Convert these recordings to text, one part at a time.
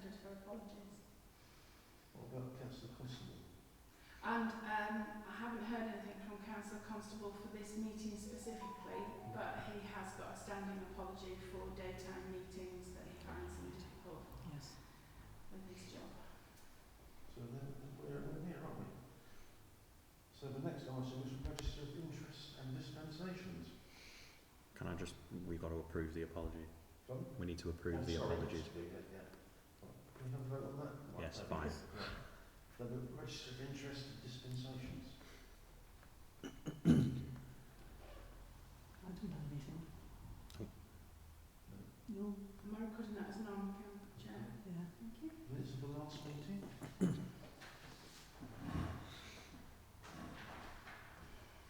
noted her apologies. What about Councillor Constable? And I haven't heard anything from Councillor Constable for this meeting specifically, but he has got a standing apology for daytime meetings that he finds them difficult with his job. So then we're here, aren't we? So the next item is register of interest and dispensations. Can I just, we've got to approve the apology. Sorry? We need to approve the apologies. Can we have a vote on that? Right, Yes, fine. Right. So the register of interest and dispensations. I don't have anything. No. Am I recording that as non-chair? Yeah. Thank you. Minutes of the last meeting.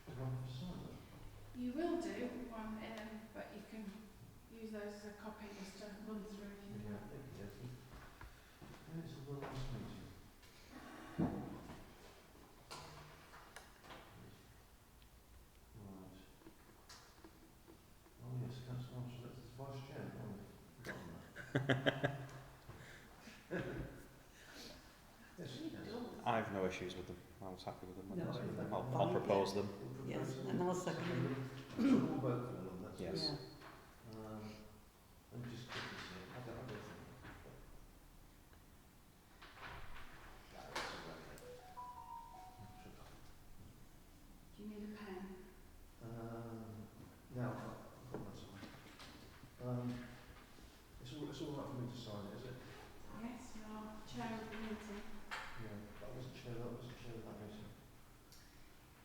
I'd rather sign them. You will do one, but you can use those as a copy just to run through if you Yeah, like. okay. Minutes of the last meeting. Right. Oh yes, Councillor Armstrong, that's the Vice Chair, haven't we? Forgotten that. Yes, yes. I have no issues with them. I was happy with them. No. I'll propose them. Yes, and I'll second it. We'll vote for them, that's Yes. Yeah. Let me just quickly see. I don't think. Do you need a pen? No, I've got that somewhere. It's all right for me to sign it, is it? Yes, you're chair of the meeting. Yeah, that wasn't chair of that meeting.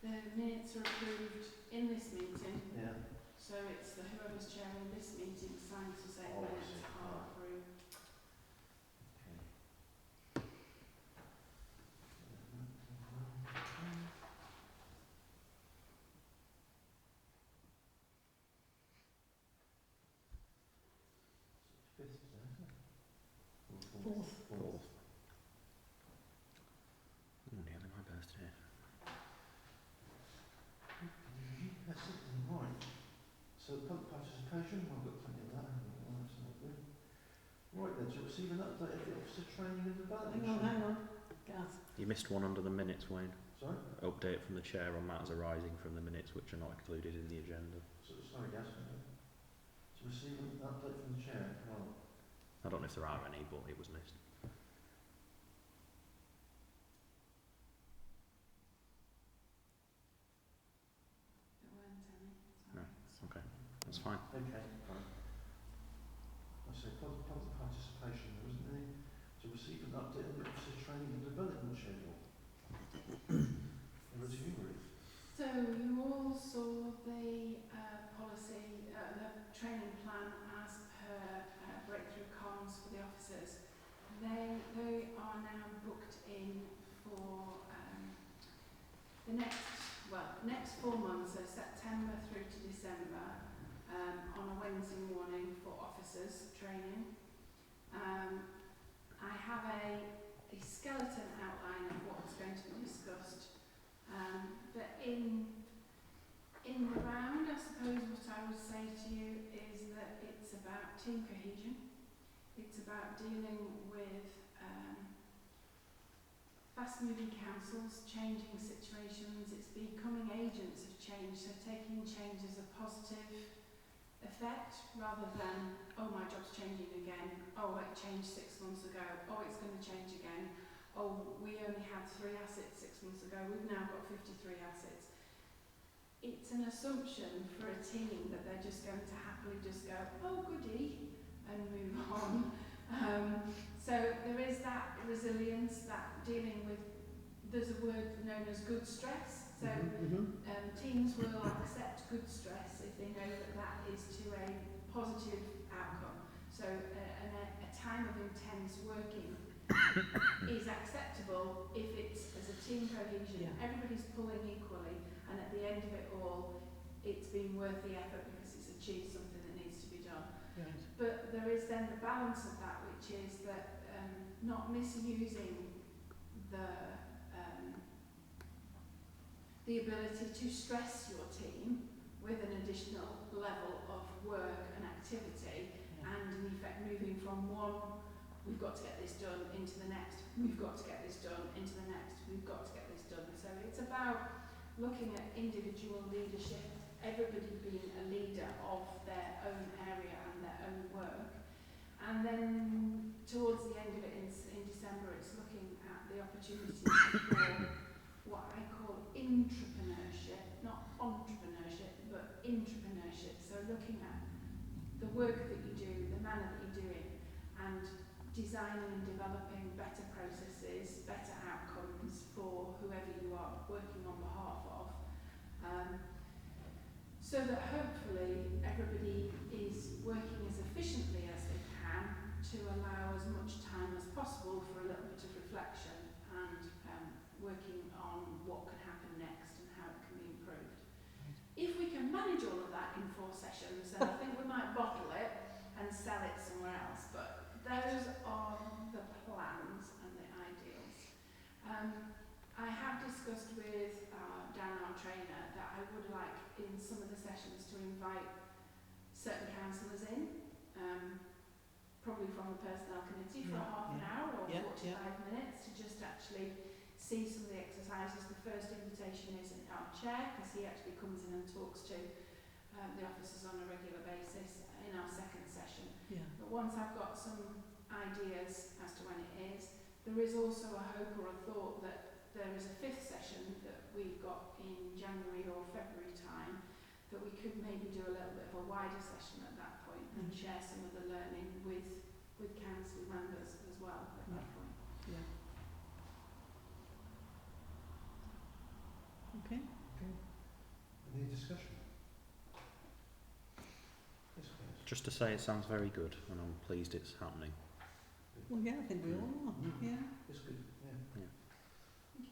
The minutes are approved in this meeting, Yeah. so it's whoever's chairing this meeting signs to say Oh, I minutes see. are approved. Okay. Fifth today, isn't it? Fourth. Fourth. Nearly my birthday. That's it then, right. So public participation, I've got plenty of that, haven't I? That's not good. Right then, to receive an update of the officer training and development. Hang on. Gath. You missed one under the minutes, Wayne. Sorry? Update from the chair on matters arising from the minutes which are not included in the agenda. So, sorry, Gaz. To receive an update from the chair. Well, I don't know if there are any, but it was missed. There weren't any. No. Okay, that's fine. okay, fine. I say public participation, there isn't any. To receive an update on the officer training and development schedule. Over to you, Ruth. So you all saw the policy, the training plan as per breakthrough comms for the officers. They are now booked in for the next 4 months, so September through to December, on a Wednesday morning for officers training. I have a skeleton outline of what's going to be discussed, but in the round, I suppose what I would say to you is that it's about team cohesion. It's about dealing with fast-moving councils, changing situations. It's becoming agents of change, so taking change as a positive effect rather than, oh, my job's changing again, oh, it changed 6 months ago, oh, it's going to change again, oh, we only had 3 assets 6 months ago, we've now got 53 assets. It's an assumption for a team that they're just going to happily just go, oh, goody, and move on. So there is that resilience, that dealing with, there's a word known as good stress. So teams will accept good stress if they know that that is to a positive outcome. So a time of intense working is acceptable if it's as a team cohesion. Yeah. Everybody's pulling equally, and at the end of it all, it's been worth the effort because it's achieved something that needs to be done. Right. But there is then the balance of that, which is that not misusing the ability to stress your team with an additional level of work and activity, and in effect moving from one we've got to get this done into the next, we've got to get this done into the next, we've got to get this done. So it's about looking at individual leadership, everybody being a leader of their own area and their own work. And then towards the end of it in December, it's looking at the opportunities for what I call intrapreneurship, not entrepreneurship, but intrapreneurship. So looking at the work that you do, the manner that you do it, and designing and developing better processes, better outcomes for whoever you are working on behalf of, so that hopefully everybody is working as efficiently as they can to allow as much time as possible for a little bit of reflection and working on what can happen next and how it can be improved. If we can manage all of that in 4 sessions, then I think we might bottle it and sell it somewhere else, but those are the plans and the ideals. I have discussed with Dan, our trainer, that I would like in some of the sessions to invite certain councillors in, probably from the personnel committee for a half an hour or 45 minutes to just actually see some of the exercises. The first invitation is our chair, because he actually comes in and talks to the officers on a regular basis in our second session. Yeah. But once I've got some ideas as to when it is, there is also a hope or a thought that there is a 5th session that we've got in January or February time, that we could maybe do a little bit of a wider session at that point and share some of the learning with council members as well at that point. Yeah. Okay. Any discussion? Yes, please. Just to say, it sounds very good, and I'm pleased it's happening. Well, yeah, I think we all are. Yeah. It's good, yeah. Yeah. Do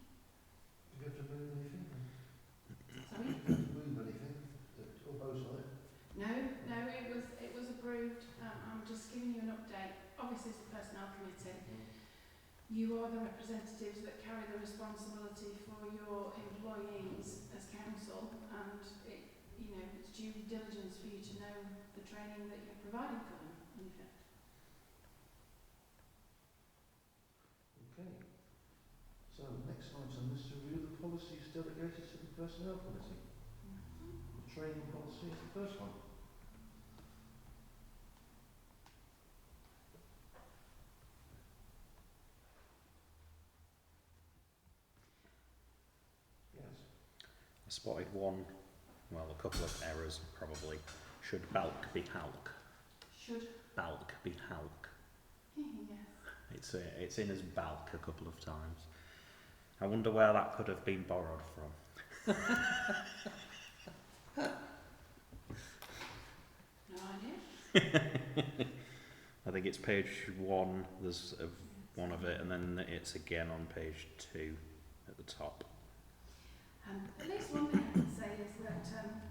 you have to move anything? Sorry? Do you have to move anything? Or both sides? No, it was approved. I'm just giving you an update. Obviously, as a personnel committee, you are the representatives that carry the responsibility for your employees as council, and it's due diligence for you to know the training that you're providing for them, in effect. Okay. So next item is to review the policies delegated to the personnel committee. The training policy is the first one. Yes. I spotted a couple of errors probably. Should balk be halk? Should? Balk be halk. Yes. It's in as balk a couple of times. I wonder where that could have been borrowed from. No idea. I think it's page 1, there's one of it, and then it's again on page 2 at the top. At least one thing I can say is that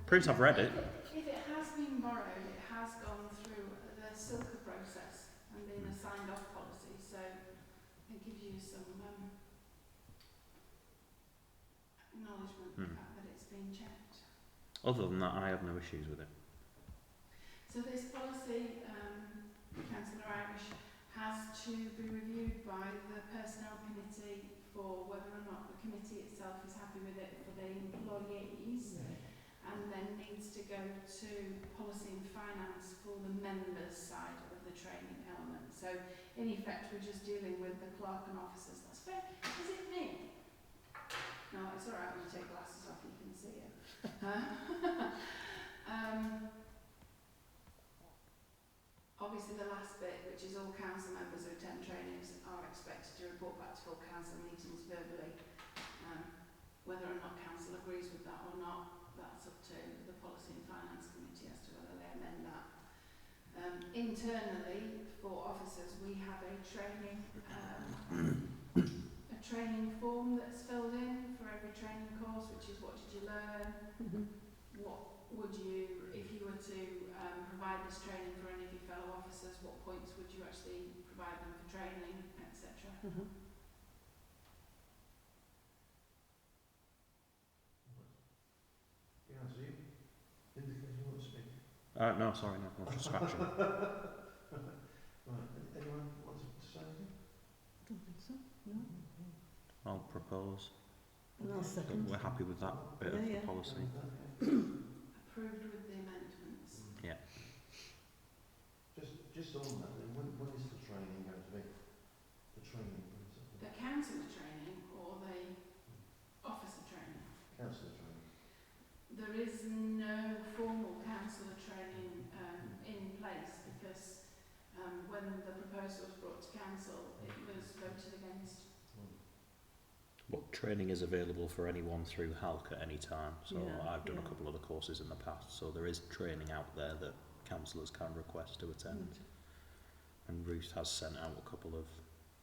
Proves I've read it. If it has been borrowed, it has gone through the SILCA process and been a signed off policy, so it gives you some acknowledgement of the fact that it's been checked. Other than that, I have no issues with it. So this policy, Councillor Irish, has to be reviewed by the personnel committee for whether or not the committee itself is happy with it for the employees, and then needs to go to policy and finance for the members side of the training element. So in effect we're just dealing with the clerk and officers. That's fair. Is it me? No, it's alright when you take glasses off, you can see it. Obviously the last bit, which is all council members who attend trainings are expected to report back to full council meetings verbally. Whether or not council agrees with that or not, that's up to the policy and finance committee as to whether they amend that. Internally, for officers, we have a training form that's filled in for every training course, which is what did you learn, what would you, if you were to provide this training for any of your fellow officers, what points would you actually provide them for training, etc. Yeah, so you indicate you want to speak. No, sorry, no, I was just scratching. Right, anyone want to say propose. And I'll So second. we're happy with that bit of Yeah, the yeah. policy. Approved with the amendments. Yeah. Just on that, then, when is the training going to be? The training, when is it? The councillor training or the officer training? Councillor training. There is no formal councillor training in place because when the proposal was brought to council, it was voted against. But training is available for anyone through HALC at any time. So Yeah, I've done a yeah. couple of the courses in the past. So there is training out there that councillors can request to attend. And Ruth has sent out a couple of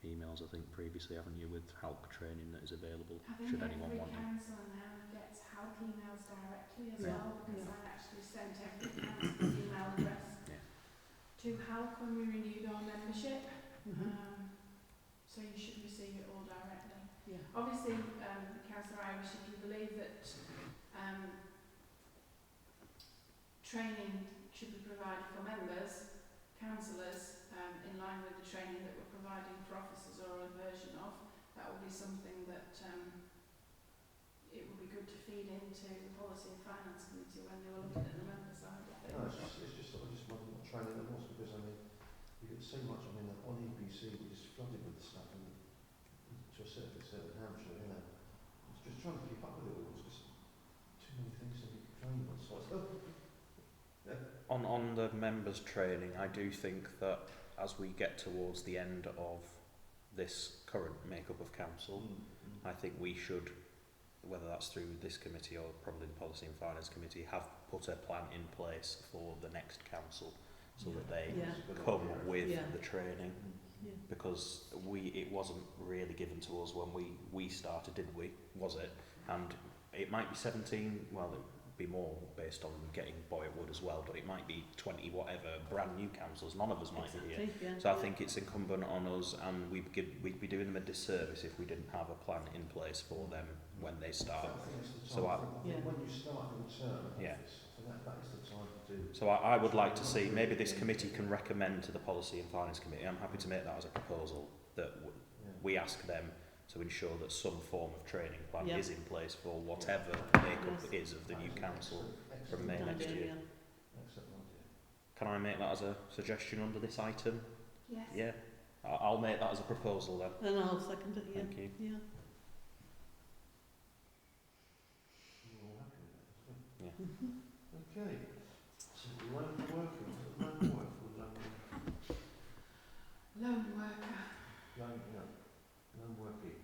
emails, I think, previously, haven't you, with HALC training that is available, I think should anyone every want it. councillor now gets HALC emails directly as Yeah, well because yeah. I actually sent every councillor's email address Yeah. to HALC when we renewed our membership. Mhm. So you should receive it all directly. Yeah. Obviously, Councillor Irish, if you believe that training should be provided for members, councillors, in line with the training that we're providing for officers or a version of, that would be something that it would be good to feed into the Policy and Finance Committee when they were looking at the member side of No, things. it's just I just wondered what training it was because I mean, you get so much. I mean, on EPC we just flooded with the stuff, and to a certain extent in Hampshire, you know, it's just trying to keep up with it all. It's just too many things to be trained on. So it's, On the members' training, I do think that as we get towards the end of this current makeup of council, I think we should, whether that's through this committee or probably the Policy and Finance Committee, have put a plan in place for the next council so that they Yeah. come with Yeah. the training, Yeah. because it wasn't really given to us when we started, did we? Was it? And it might be 17, well, it'd be more based on getting Boyett Wood as well, but it might be 20 whatever brand new councils. None of us might be here. Exactly, yeah. So I think it's incumbent on us, and we'd be doing them a disservice if we didn't have a plan in place for them when they start. I think it's the time. So I think Yeah. when you start your term, Yeah. I think that is the time to do. So I would like to see, maybe this committee can recommend to the Policy and Finance Committee, I'm happy to make that as a proposal, that Yeah. we ask them to ensure that some form of training plan Yeah. is in place for whatever makeup Yes. is of the new council from May Good next idea, year. yeah. Excellent idea. Can I make that as a suggestion under this item? Yes. Yeah. I'll make that as a proposal then. And I'll second it, yeah. Thank you. Yeah. You're all happy with that, isn't it? Yeah. Mhm. Okay. So lone worker, lone worker, Lone worker. lone working.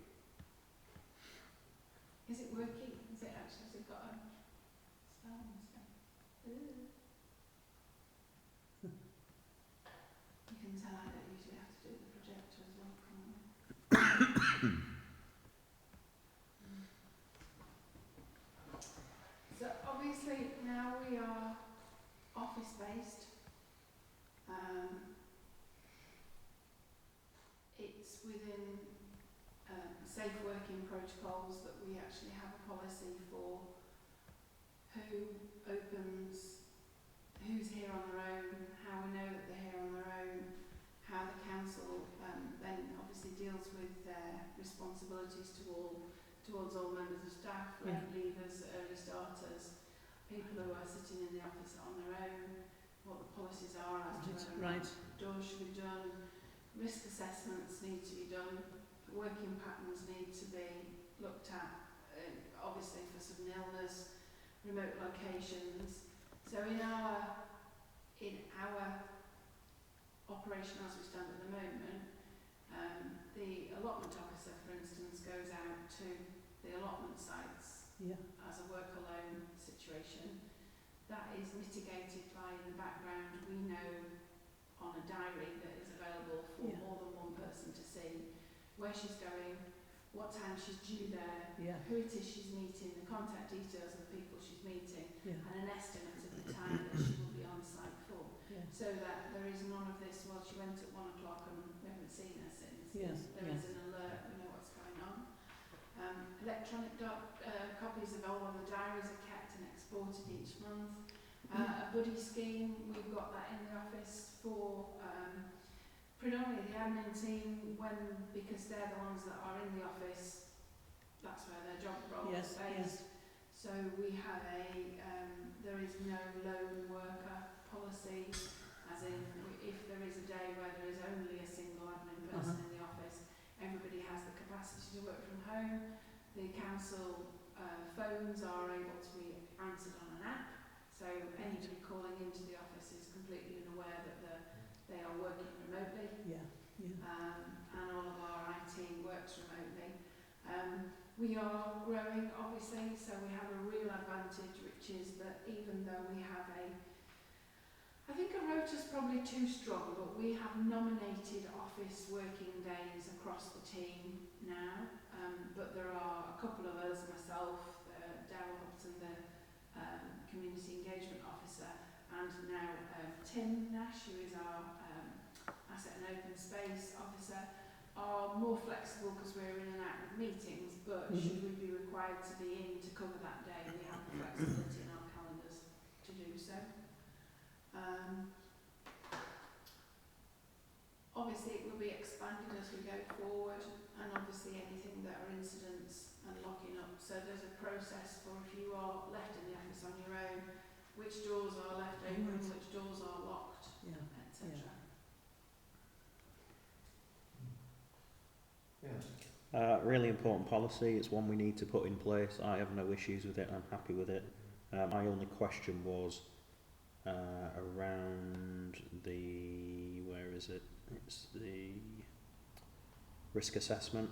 Is it working? Is it actually, has it got a spell and stuff? Ooh. You can tell I don't usually have to do the projector as well, can't I? So obviously now we are office based. It's within safe working protocols that we actually have a policy for who opens, who's here on their own, how we know that they're here on their own, how the council then obviously deals with their responsibilities towards all members of staff, Yeah. late leavers, early starters, people who are sitting in the office on their own, what the policies are as to whether or not Right. doors should be done, risk assessments need to be done, working patterns need to be looked at, obviously for sudden illness, remote locations. So in our operation as we stand at the moment, the allotment officer, for instance, goes out to the allotment sites Yeah. as a work alone situation. That is mitigated by, in the background, we know on a diary that is available for Yeah. more than one person to see where she's going, what time she's due there, Yeah. who it is she's meeting, the contact details of the people she's meeting, Yeah. and an estimate of the time that she will be on site for, Yeah. so that there is none of this, well, she went at 1 o'clock and we haven't seen her since. Yes, There yes. is an alert, we know what's going on. Electronic copies of all of the diaries are kept and exported each month. A buddy scheme, we've got that in the office for predominantly the admin team, because they're the ones that are in the office that's where their job role is Yes, based. So we have there is no lone worker policy, as in if there is a day where there is only a single admin person in the office, everybody has the capacity to work from home. The council phones are able to be answered on an app, so anybody calling into the office is completely unaware that they are working remotely. Yeah. And all of our IT works remotely. We are growing, obviously, so we have a real advantage, which is that even though we have I think a rota's probably too strong, but we have nominated office working days across the team now. But there are a couple of us, myself, Darryl Hobson, the Community Engagement Officer, and now Tim Nash, who is our Asset and Open Space Officer, are more flexible because we're in and out of meetings, but should we be required to be in to cover that day, we have the flexibility in our calendars to do so. Obviously it will be expanded as we go forward, and obviously anything that are incidents and locking up, so there's a process for if you are left in the office on your own, which doors are left open, which doors are locked, etc. Really important policy. It's one we need to put in place. I have no issues with it. I'm happy with it. My only question was around the, where is it? It's the risk assessment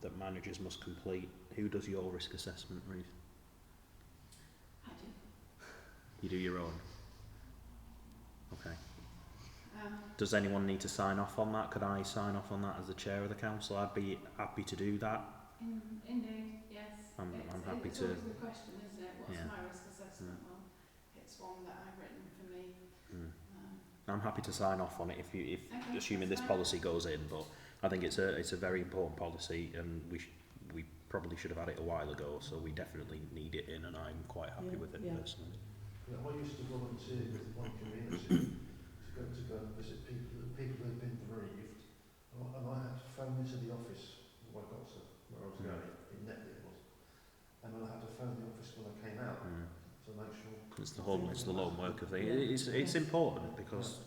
that managers must complete. Who does your risk assessment, Ruth? I do. You do your own? Okay. Does anyone need to sign off on that? Could I sign off on that as the chair of the council? I'd be happy to do that. Indeed, yes. I'm happy it's to. It's always the question, isn't it? What's my risk assessment? Well, it's one that I've written for me. I'm happy to sign off on it if Okay, assuming this policy goes in. But I think it's a very important policy, and we probably should have had it a while ago. So we definitely need it in, and I'm quite happy with it personally. Yeah, I used to volunteer with one community to go and visit people who had been bereaved, and I had to phone into the office when I got to where I was going, in Netley it was, and then I had to phone the office when I came out to make sure. It's the lone worker thing. It's important because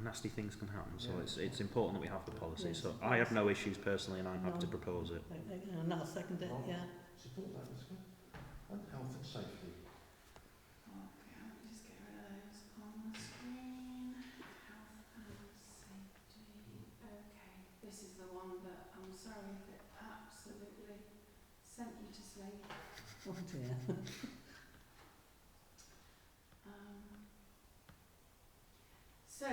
nasty things can happen, so it's important that we have the policy. So I have no issues personally, and I'm happy to propose it. And I'll second it. Support that, that's good. And health and safety. Okay, let me just get rid of those on the screen. Health and safety. Okay, this is the one that I'm sorry if it absolutely sent you to sleep. Oh dear. So,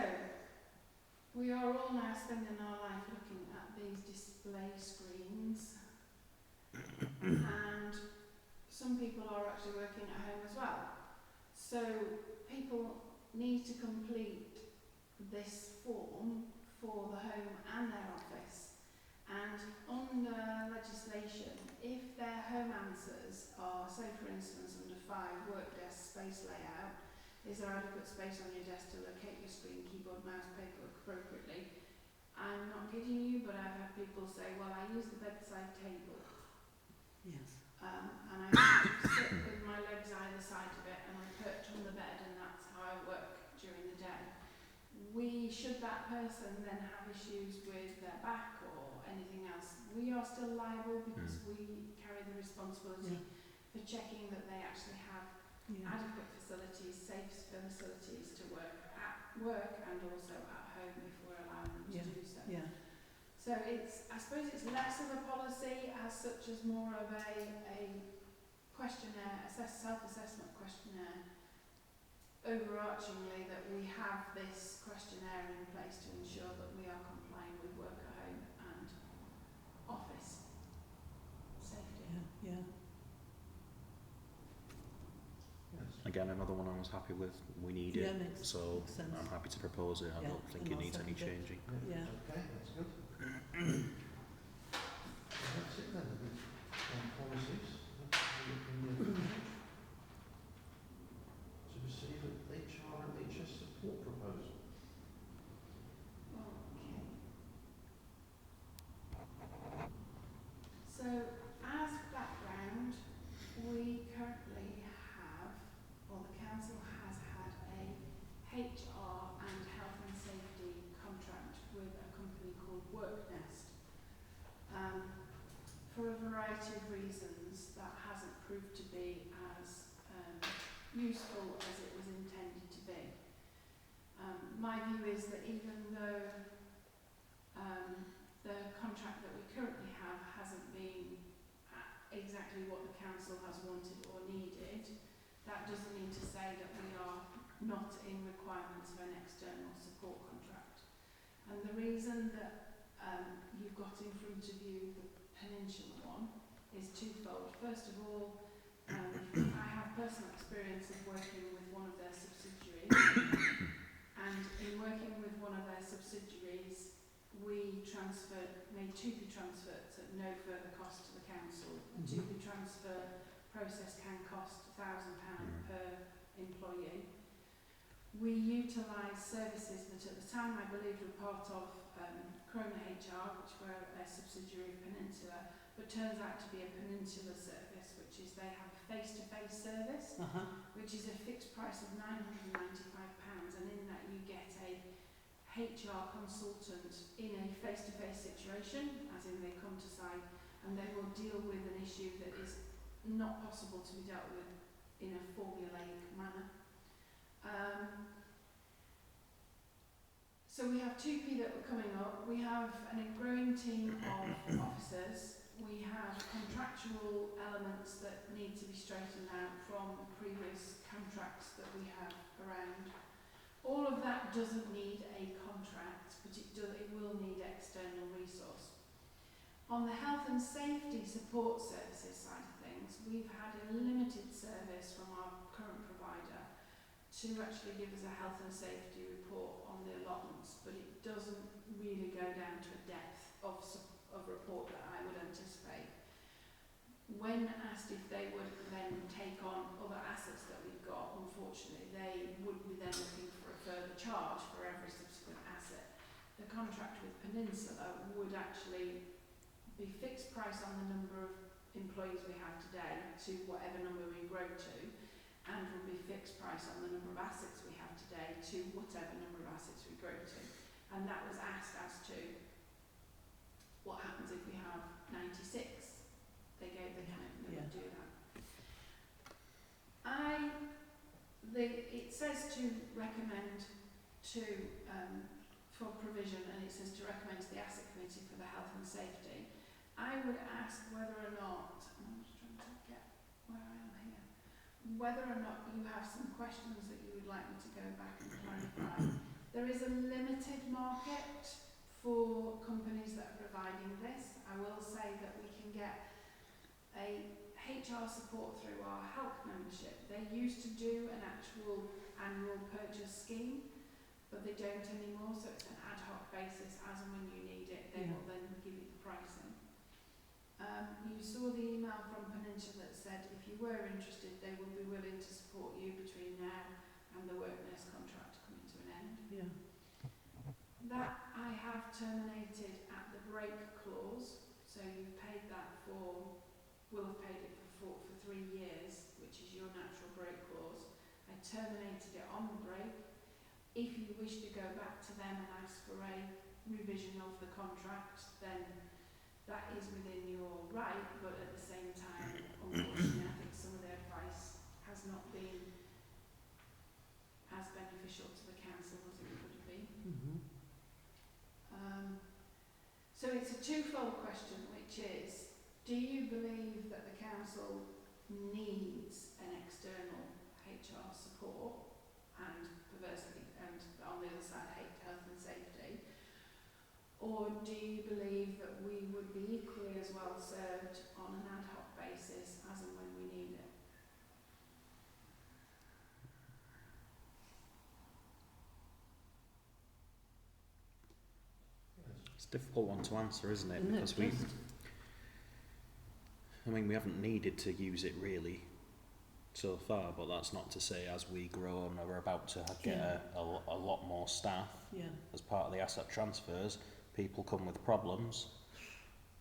we are all now spending our life looking at these display screens, and some people are actually working at home as well. So people need to complete this form for the home and their office, and under legislation, if their home answers are, say for instance under 5, work desk space layout, is there adequate space on your desk to locate your screen, keyboard, mouse, paperwork appropriately? I'm not kidding you, but I've had people say, well, I use the bedside table. Yes. And I sit with my legs either side of it, and I perch on the bed, and that's how I work during the day. Should that person then have issues with their back or anything else, we are still liable because we carry the responsibility for checking that they actually have adequate facilities, safe facilities to work at work and also at home if we're allowing them to do so. So I suppose it's less of a policy as such as more of a questionnaire, self-assessment questionnaire, overarchingly that we have this questionnaire in place to ensure that we are complying with work at home and office safety. Again, another one I was happy with. We need it, so I'm happy to propose it. I don't think it needs any changing. Okay, that's good. That's it then, with policies. To receive an HR and HS support proposal. Okay. work nest. For a variety of reasons, that hasn't proved to be as useful as it was intended to be. My view is that even though the contract that we currently have hasn't been exactly what the council has wanted or needed, that doesn't mean to say that we are not in requirements of an external support contract. And the reason that you've got in front of you the Peninsula one is twofold. First of all, I have personal experience of working with one of their subsidiaries, and in working with one of their subsidiaries, we made TUPE transfers at no further cost to the council. A TUPE transfer process can cost £1,000 per employee. We utilised services that at the time I believe were part of Corona HR, which were a subsidiary of Peninsula, but turns out to be a Peninsula service, which is they have a face-to-face service, which is a fixed price of £995, and in that you get a HR consultant in a face-to-face situation, as in they come to site and they will deal with an issue that is not possible to be dealt with in a formulaic manner. So we have TUPE that were coming up, we have a growing team of officers, we have contractual elements that need to be straightened out from previous contracts that we have around. All of that doesn't need a contract, but it will need external resource. On the health and safety support services side of things, we've had a limited service from our current provider to actually give us a health and safety report on the allotments, but it doesn't really go down to a depth of report that I would anticipate. When asked if they would then take on other assets that we've got, unfortunately they would be then looking for a further charge for every subsequent asset. The contract with Peninsula would actually be fixed price on the number of employees we have today to whatever number we grow to, and will be fixed price on the number of assets we have today to whatever number of assets we grow to. And that was asked as to what happens if we have 96. They gave the commitment to do that. It says to recommend to for provision, and it says to recommend to the Asset Committee for the Health and Safety. I would ask whether or not, I'm just trying to get where I am here, whether or not you have some questions that you would like me to go back and clarify. There is a limited market for companies that are providing this. I will say that we can get a HR support through our HELP membership. They used to do an actual annual purchase scheme, but they don't anymore, so it's an ad hoc basis. As and when you need it, they will then give you the pricing. You saw the email from Peninsula that said if you were interested, they will be willing to support you between now and the work nurse contract coming to an end. Yeah. That I have terminated at the break clause, so you've paid that for, will have paid it for 3 years, which is your natural break clause. I terminated it on the break. If you wish to go back to them and ask for a revision of the contract, then that is within your right, but at the same time, unfortunately, I think some of their advice has not been as beneficial to the council as it could have been. So it's a twofold question, which is, do you believe that the council needs an external HR support, and perversely, and on the other side, health and safety? Or do you believe that we would be equally as well served on an ad hoc basis as and when we need it? It's a difficult one to answer, isn't it? Isn't it? Because we haven't needed to use it really so far, but that's not to say as we grow and are about to get a lot more staff as part of the asset transfers, people come with problems.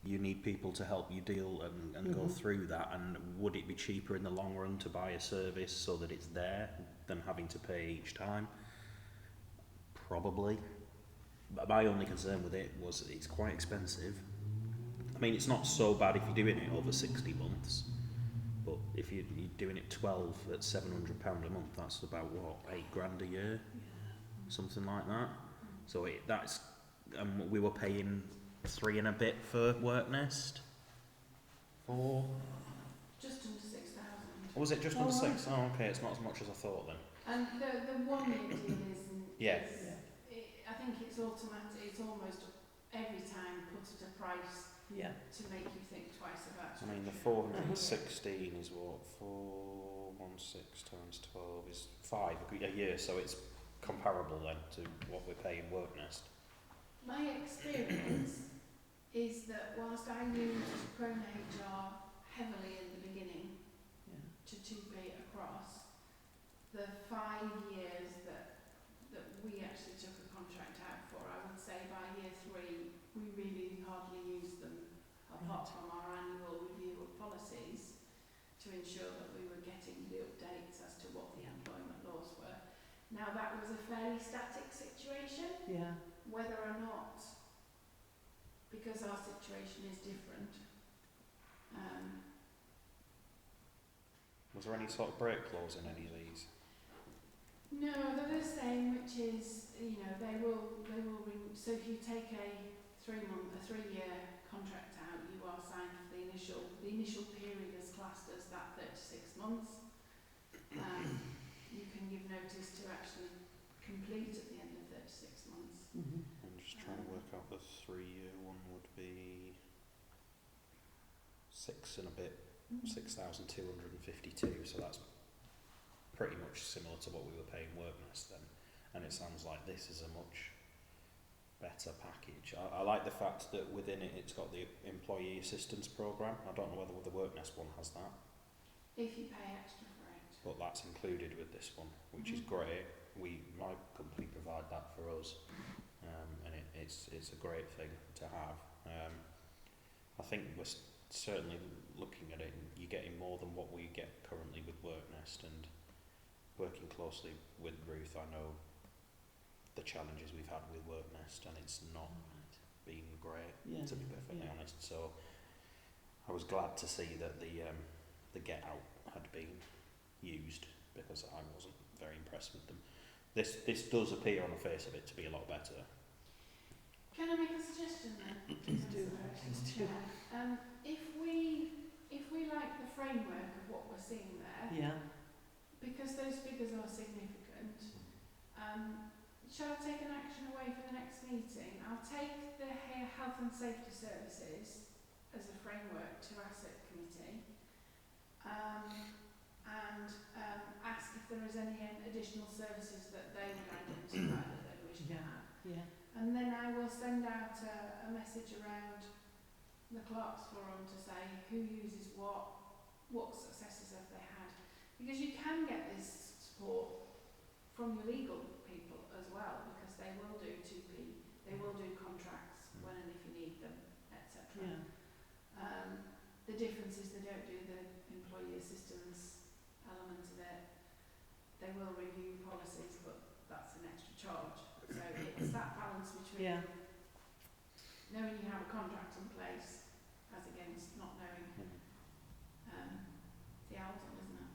You need people to help you deal and go through that. And would it be cheaper in the long run to buy a service so that it's there than having to pay each time? Probably. But my only concern with it was it's quite expensive. I mean, it's not so bad if you're doing it over 60 months, but if you're doing it 12 at £700 a month, that's about what, £8,000 a year, something like that. So that's we were paying 3 and a bit for Work Nest. 4. Just under 6,000. Or was it just under 6? Oh, okay, it's not as much as I thought then. And the 1 year deal isn't. Yeah. I think it's automatic. It's almost every time put at a price. Yeah. To make you think twice about. I mean, the 416 is what, 416 times 12 is 5 a year, so it's comparable then to what we're paying Work Nest. My experience is that whilst I used Prone HR heavily in the beginning to 2p across, the 5 years that we actually took a contract out for, I would say by year 3 we really hardly used them, apart from our annual review of policies to ensure that we were getting the updates as to what the employment laws were. Now that was a fairly static situation. Yeah. Whether or not, because our situation is different. Was there any sort of break clause in any of these? No, they're the same, which is, they will ring. So if you take a 3-year contract out, you are signed for the initial period is classed as that 36 months. You can give notice to actually complete at the end of 36 months. I'm just trying to work out the 3-year one would be 6 and a bit, 6,252. So that's pretty much similar to what we were paying Work Nest then. And it sounds like this is a much better package. I like the fact that within it it's got the employee assistance programme. I don't know whether the Work Nest one has that. If you pay extra for it. But that's included with this one, which is great. My company provide that for us, and it's a great thing to have. I think we're certainly looking at it, and you're getting more than what we get currently with Work Nest, and working closely with Ruth, I know the challenges we've had with Work Nest, and it's not been great, to be perfectly honest. So I was glad to see that the Get Out had been used, because I wasn't very impressed with them. This does appear on the face of it to be a lot better. Can I make a suggestion then? Please do. If we like the framework of what we're seeing there, because those figures are significant, shall I take an action away for the next meeting? I'll take the health and safety services as a framework to Asset Committee, and ask if there is any additional services that they would identify that they wish to have. And then I will send out a message around the Clerks Forum to say who uses what successes have they had. Because you can get this support from your legal people as well, because they will do 2p, they will do contracts when and if you need them, etc. The difference is they don't do the employee assistance element of it. They will review policies, but that's an extra charge. So it's that balance between knowing you have a contract in place as against not knowing. The old one, isn't it?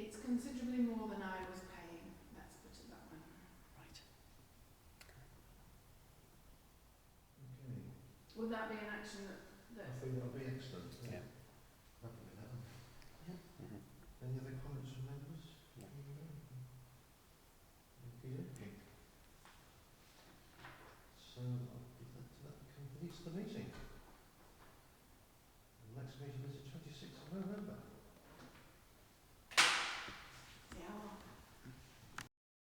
It's considerably more than I was paying, let's put it that way. Right. Okay. Would that be an action that I think that'll be excellent.